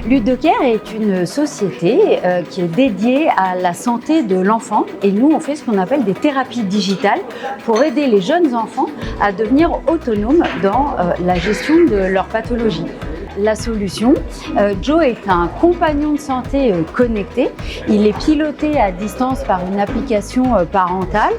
Ludocare est une société qui est dédiée à la santé de l'enfant et nous on fait ce qu'on appelle des thérapies digitales pour aider les jeunes enfants à devenir autonomes dans la gestion de leur pathologie. La solution, Joe est un compagnon de santé connecté. Il est piloté à distance par une application parentale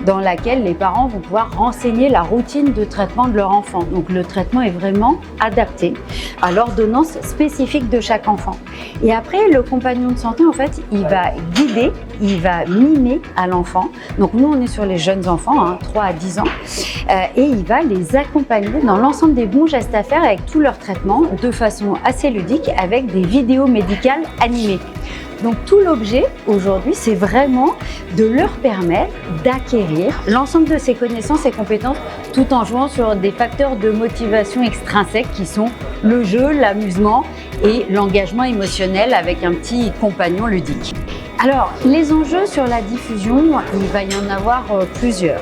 dans laquelle les parents vont pouvoir renseigner la routine de traitement de leur enfant. Donc le traitement est vraiment adapté à l'ordonnance spécifique de chaque enfant. Et après, le compagnon de santé, en fait, il va guider, il va mimer à l'enfant. Donc nous, on est sur les jeunes enfants, 3 à 10 ans, et il va les accompagner dans l'ensemble des bons gestes à faire avec tout leur traitement de façon assez ludique avec des vidéos médicales animées. Donc tout l'objet aujourd'hui, c'est vraiment de leur permettre d'acquérir l'ensemble de ces connaissances et compétences tout en jouant sur des facteurs de motivation extrinsèques qui sont le jeu, l'amusement et l'engagement émotionnel avec un petit compagnon ludique. Alors, les enjeux sur la diffusion, il va y en avoir plusieurs.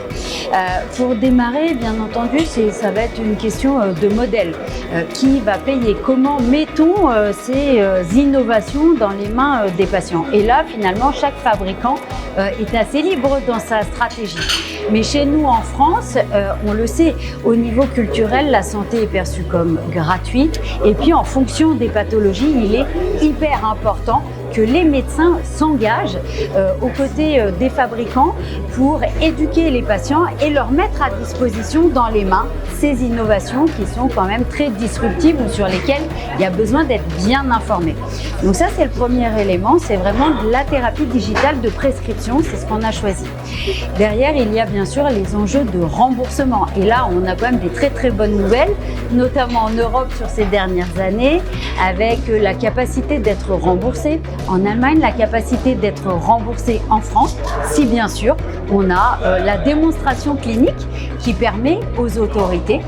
Pour démarrer, bien entendu, ça va être une question de modèle. Qui va payer? Comment mettons ces innovations dans les mains des patients? Et là, finalement, chaque fabricant est assez libre dans sa stratégie. Mais chez nous, en France, on le sait, au niveau culturel, la santé est perçue comme gratuite. Et puis, en fonction des pathologies, il est hyper important que les médecins s'engagent aux côtés des fabricants pour éduquer les patients et leur mettre à disposition dans les mains ces innovations qui sont quand même très disruptives ou sur lesquelles il y a besoin d'être bien informé. Donc ça, c'est le premier élément, c'est vraiment de la thérapie digitale de prescription, c'est ce qu'on a choisi. Derrière, il y a bien sûr les enjeux de remboursement. Et là, on a quand même des très bonnes nouvelles, notamment en Europe sur ces dernières années, avec la capacité d'être remboursé en Allemagne, la capacité d'être remboursé en France, si bien sûr on a la démonstration clinique qui permet aux autorités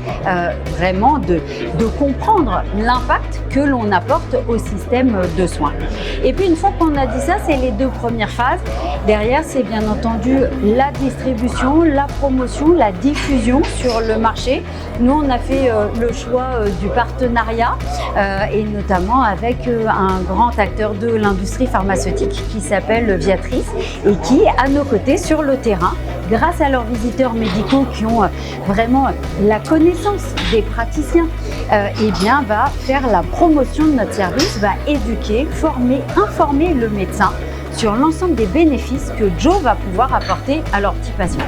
vraiment de comprendre l'impact que l'on apporte au système de soins. Et puis une fois qu'on a dit ça, c'est les 2 premières phases. Derrière, c'est bien entendu la distribution, la promotion, la diffusion sur le marché. Nous, on a fait le choix du partenariat et notamment avec un grand acteur de l'industrie pharmaceutique qui s'appelle Viatris et qui est à nos côtés sur le terrain grâce à leurs visiteurs médicaux qui ont vraiment la connaissance des praticiens, et bien va faire la promotion de notre service, va éduquer, former, informer le médecin sur l'ensemble des bénéfices que Joe va pouvoir apporter à leurs petits patients.